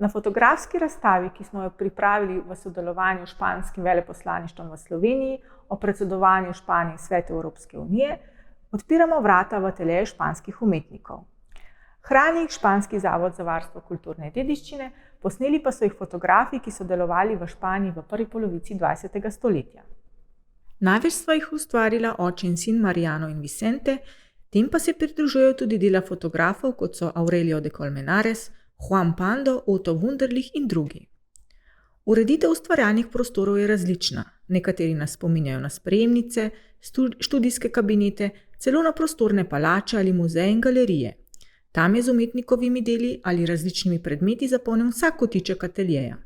Na fotografski razstavi, ki smo jo pripravili v sodelovanju s španskim veleposlaništvom v Sloveniji o predsedovanju Španije Svetu Evropske unije, odpiramo vrata v atelje španskih umetnikov. Hrani jih Španski zavod za varstvo kulturne dediščine, posneli pa so jih fotografi, ki so delovali v Španiji v prvi polovici 20. stoletja. Največ sva jih ustvarila oče in sin Mariano in Vicente, tem pa se pridružujejo tudi dela fotografov, kot so Aurelio de Colmenares, Juan Pando, Otto Wunderlich in drugi. Ureditev ustvarjalnih prostorov je različna. Nekateri nas spominjajo na sprejemnice, študijske kabinete, celo na prostorne palače ali muzeje in galerije. Tam je z umetnikovimi deli ali različnimi predmeti zapolnjen vsak kotiček ateljeja.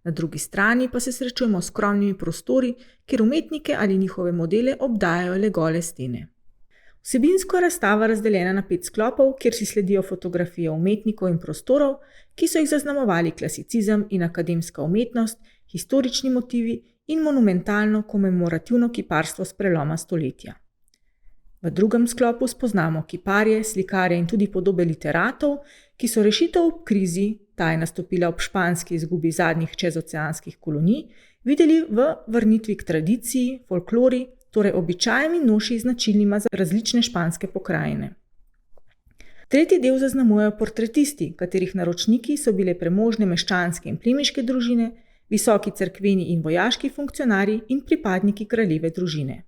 Na drugi strani pa se srečujemo s skromnimi prostori, kjer umetnike ali njihove modele obdajajo le gole stene. Vsebinsko je razstava razdeljena na 5 sklopov, kjer si sledijo fotografije umetnikov in prostorov, ki so jih zaznamovali klasicizem in akademska umetnost, historični motivi in monumentalno komemorativno kiparstvo s preloma stoletja. V drugem sklopu spoznamo kiparje, slikarje in tudi podobe literatov, ki so rešitev ob krizi, ta je nastopila ob španski izgubi zadnjih čezoceanskih kolonij, videli v vrnitvi k tradiciji, folklori, torej običajem in noši značilnima za različne španske pokrajine. Tretji del zaznamujejo portretisti, katerih naročniki so bile premožne meščanske in plemiške družine, visoki cerkveni in vojaški funkcionarji in pripadniki kraljeve družine.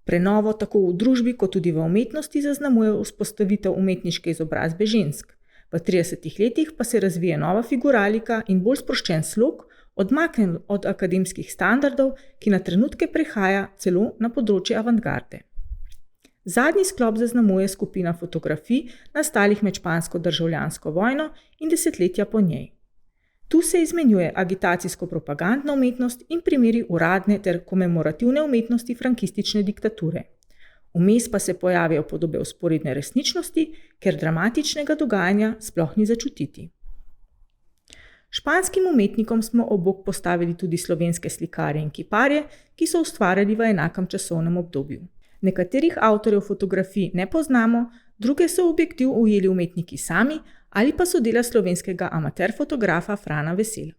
Prenovo tako v družbi kot tudi v umetnosti zaznamuje vzpostavitev umetniške izobrazbe žensk. V 30 letih pa se razvije nova figuralika in bolj sproščen slog, odmaknjen od akademskih standardov, ki na trenutke prehaja celo na področje avantgarde. Zadnji sklop zaznamuje skupina fotografij nastalih med špansko državljansko vojno in desetletja po njej. Tu se izmenjuje agitacijsko-propagandna umetnost in primeri uradne ter komemorativne umetnosti frankistične diktature. Vmes pa se pojavijo podobe vzporedne resničnosti, ker dramatičnega dogajanja sploh ni začutiti. Španskim umetnikom smo ob bok postavili tudi slovenske slikarje in kiparje, ki so ustvarjali v enakem časovnem obdobju. Nekaterih avtorjev fotografij ne poznamo, druge so v objektiv ujeli umetniki sami ali pa so dela slovenskega amater fotografa Frana Vesela.